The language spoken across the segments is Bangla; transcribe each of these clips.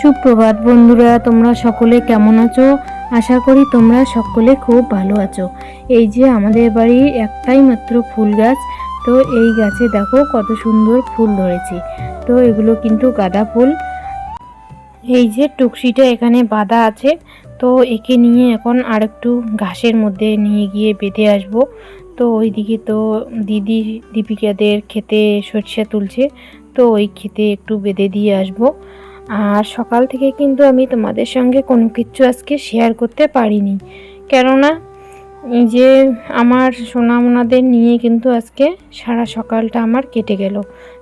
সুপ্রভাত বন্ধুরা, তোমরা সকলে কেমন আছো? আশা করি তোমরা সকলে খুব ভালো আছো। এই যে আমাদের বাড়ির একটাই মাত্র ফুল গাছ, তো এই গাছে দেখো কত সুন্দর ফুল ধরেছে। তো এগুলো কিন্তু গাঁদা ফুল। এই যে টুকসিটা এখানে বাঁধা আছে, তো একে নিয়ে এখন আরেকটু ঘাসের মধ্যে নিয়ে গিয়ে বেঁধে আসবো। তো ওইদিকে তো দিদি দীপিকাদের খেতে সরষে তুলছে, তো ওই খেতে একটু বেঁধে দিয়ে আসবো। আর সকাল থেকে কিন্তু আমি তোমাদের সঙ্গে কোনো কিছু আজকে শেয়ার করতে পারিনি, কেননা এই যে আমার সোনামোনাদের নিয়ে কিন্তু আজকে সারা সকালটা আমার কেটে গেল।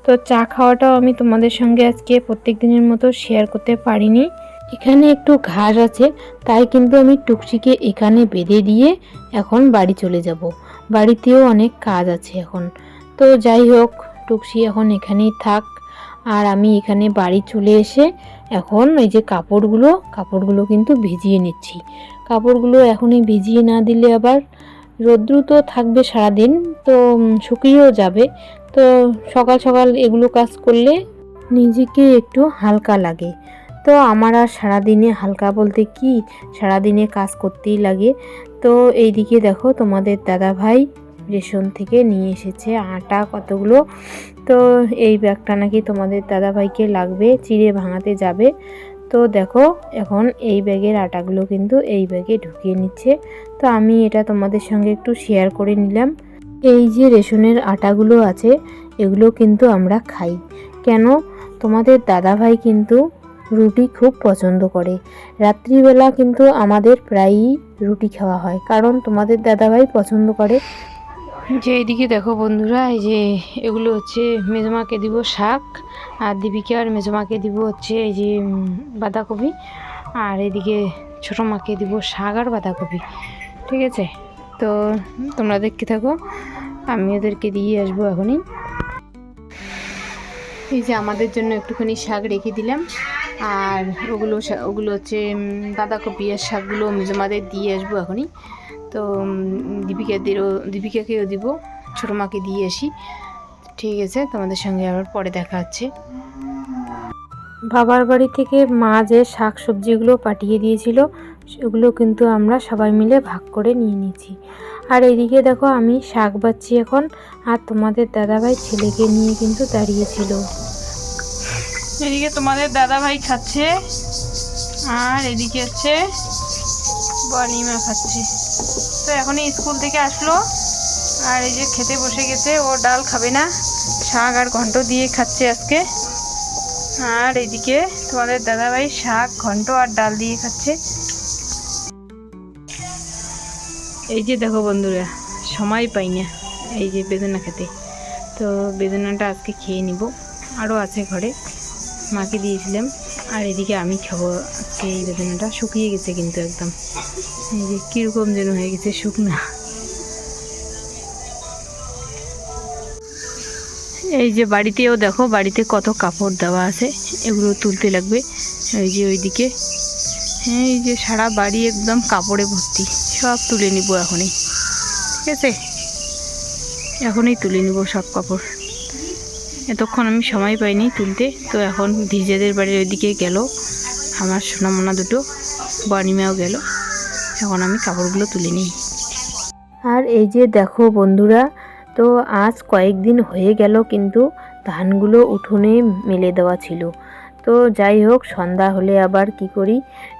তো চা খাওয়াটাও আমি তোমাদের সঙ্গে আজকে প্রত্যেক দিনের মতো শেয়ার করতে পারিনি। এখানে একটু ঘাস আছে, তাই কিন্তু আমি টুকসিকে এখানে বেঁধে দিয়ে এখন বাড়ি চলে যাব। বাড়িতেও অনেক কাজ আছে এখন। তো যাই হোক, টুকসি এখন এখানেই থাক। আর আমি এখানে বাড়ি চলে এসে এখন এই যে কাপড়গুলো কিন্তু ভিজিয়ে নিচ্ছি। কাপড়গুলো এখনই ভিজিয়ে না দিলে আবার রৌদ্র তো থাকবে সারাদিন, তো শুকিয়েও যাবে। তো সকাল সকাল এগুলো কাজ করলে নিজেকে একটু হালকা লাগে। তো আমার আর সারাদিনে হালকা বলতে কি, সারাদিনে কাজ করতেই লাগে। তো এইদিকে দেখো তোমাদের দাদা ভাই রেশন থেকে নিয়ে এসেছে আটা কতগুলো। তো এই ব্যাগটা নাকি তোমাদের দাদা ভাইকে লাগবে, চিড়ে ভাঙাতে যাবে। তো দেখো এখন এই ব্যাগের আটাগুলো কিন্তু এই ব্যাগে ঢুকিয়ে নিচ্ছে। তো আমি এটা তোমাদের সঙ্গে একটু শেয়ার করে নিলাম। এই যে রেশনের আটাগুলো আছে, এগুলো কিন্তু আমরা খাই কেন, তোমাদের দাদাভাই কিন্তু রুটি খুব পছন্দ করে। রাত্রিবেলা কিন্তু আমাদের প্রায়ই রুটি খাওয়া হয়, কারণ তোমাদের দাদাভাই পছন্দ করে। যে এইদিকে দেখো বন্ধুরা, এই যে এগুলো হচ্ছে মেজমাকে দিব শাক, আর দীপিকা আর মেজমাকে দিব হচ্ছে এই যে বাঁধাকপি, আর এদিকে ছোটো মাকে দিব শাক আর বাঁধাকপি। ঠিক আছে, তো তোমরা দেখতে থাকো, আমি ওদেরকে দিয়ে আসবো এখনই। এই যে আমাদের জন্য একটুখানি শাক রেখে দিলাম, আর ওগুলো হচ্ছে বাঁধাকপি আর শাকগুলো মেজমাদের দিয়ে আসবো এখনই। তো দীপিকাকেও দিব, ছোটো মাকে দিয়ে আসি। ঠিক আছে, তোমাদের সঙ্গে আবার পরে দেখা হচ্ছে। বাবার বাড়ি থেকে মা যে শাক সবজিগুলো পাঠিয়ে দিয়েছিল, সেগুলো কিন্তু আমরা সবাই মিলে ভাগ করে নিয়ে নিয়েছি। আর এইদিকে দেখো আমি শাক বাচ্ছি এখন, আর তোমাদের দাদাভাই ছেলেকে নিয়ে কিন্তু দাঁড়িয়েছিল। এদিকে তোমাদের দাদাভাই খাচ্ছে, আর এদিকে হচ্ছে বনিমা খাচ্ছে। তো এখনই স্কুল থেকে আসলো, আর এই যে খেতে বসে গেছে। ও ডাল খাবে না, শাক আর ঘন্ট দিয়ে খাচ্ছে আজকে। আর এদিকে তোমাদের দাদাভাই শাক ঘন্ট আর ডাল দিয়ে খাচ্ছে। এই যে দেখো বন্ধুরা, সময় পাই না এই যে বেদনা খেতে, তো বেদনাটা আজকে খেয়ে নিব। আরও আছে ঘরে, মাকে দিয়েছিলাম। আর এদিকে আমি খাবো আজকে এই বেদনাটা। শুকিয়ে গেছে কিন্তু একদম, এই যে কীরকম যেন হয়ে গেছে শুকনা। এই যে বাড়িতেও দেখো, বাড়িতে কত কাপড় দেওয়া আছে, এগুলো তুলতে লাগবে। এই যে ওইদিকে, হ্যাঁ এই যে সারা বাড়ি একদম কাপড়ে ভর্তি, সব তুলে নিব এখনই। ঠিক আছে, এখনই তুলে নিব সব কাপড়। এতক্ষণ আমি সময় পাইনি তুলতে। তো এখন ভিজেদের বাড়ির ওইদিকে গেল আমার সোনামোনা দুটো, বনিমাও গেল। এখন আমি কাপড়গুলো তুলে নিই। আর এই যে দেখো বন্ধুরা, তো আজ কয়েকদিন হয়ে গেল কিন্তু ধানগুলো উঠোনে মেলে দেওয়া ছিল। তো যাই হোক, সন্ধ্যা হলে আবার কি করি,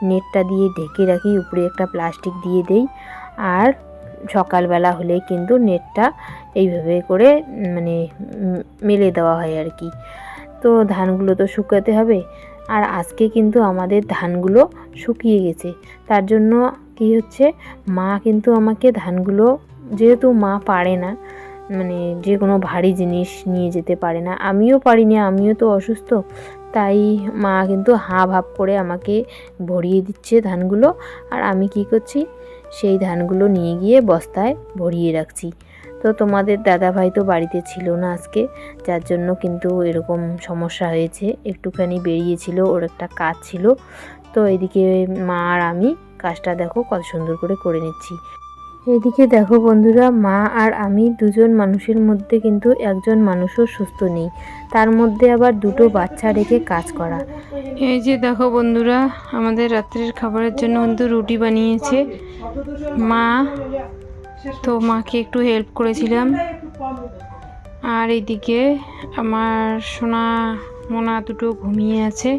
নেটটা দিয়ে ঢেকে রাখি, উপরে একটা প্লাস্টিক দিয়ে দেই। আর সকালবেলা হলে কিন্তু নেটটা এইভাবে করে মানে মেলে দেওয়া হয় আর কি। তো ধানগুলো তো শুকাতে হবে। আর আজকে কিন্তু আমাদের ধানগুলো শুকিয়ে গেছে, তার জন্য কি হচ্ছে, মা কিন্তু আমাকে ধানগুলো, যেহেতু মা পারে না, মানে যে কোনো ভারী জিনিস নিয়ে যেতে পারে না, আমিও পারি না, আমিও তো অসুস্থ, তাই মা কিন্তু হাঁ ভাব করে আমাকে ভরিয়ে দিচ্ছে ধানগুলো। আর আমি কি করছি, সেই ধানগুলো নিয়ে গিয়ে বস্তায় ভরিয়ে রাখছি। তো তোমাদের দাদাভাই তো বাড়িতে ছিল না আজকে, যার জন্য কিন্তু এরকম সমস্যা হয়েছে। একটুখানি বেরিয়েছিল, ওর একটা কাজ ছিল। তো এদিকে মা আর আমি কাজটা দেখো কত সুন্দর করে নিচ্ছি। এদিকে দেখো বন্ধুরা, মা আর আমি দুজন মানুষের মধ্যে কিন্তু একজন মানুষও সুস্থ নেই, তার মধ্যে আবার দুটো বাচ্চা রেখে কাজ করা। এই যে দেখো বন্ধুরা, আমাদের রাত্রের খাবারের জন্য কিন্তু রুটি বানিয়েছে মা, তো মাকে একটু হেল্প করেছিলাম। আর এইদিকে আমার সোনা মোনা দুটো ঘুমিয়ে আছে।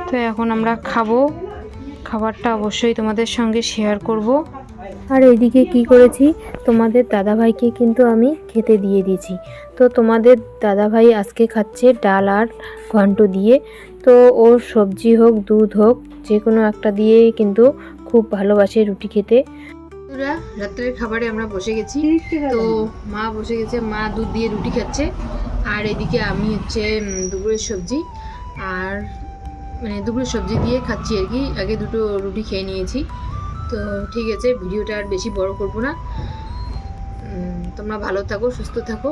তো এখন আমরা খাবো, খাবারটা অবশ্যই তোমাদের সঙ্গে শেয়ার করব। আর এইদিকে কি করেছি, তোমাদের দাদাভাইকে কিন্তু আমি খেতে দিয়ে দিয়েছি। তো তোমাদের দাদাভাই আজকে খাচ্ছে ডাল আর ঘন্ট দিয়ে। তো ওর সবজি হোক দুধ হোক যে কোনো একটা দিয়ে কিন্তু খুব ভালোবাসে রুটি খেতে। রাত্রের খাবারে আমরা বসে গেছি, তো মা বসে গেছে, মা দুধ দিয়ে রুটি খাচ্ছে, আর এদিকে আমি হচ্ছে দুপুরের সবজি আর মানে দুপুরের সবজি দিয়ে খাচ্ছি আর কি। আগে দুটো রুটি খেয়ে নিয়েছি। তো ঠিক আছে, ভিডিওটা আর বেশি বড় করব না। তোমরা ভালো থাকো, সুস্থ থাকো,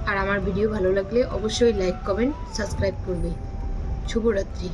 আর আমার ভিডিও ভালো লাগলে অবশ্যই লাইক কমেন্ট সাবস্ক্রাইব করবে। শুভরাত্রি।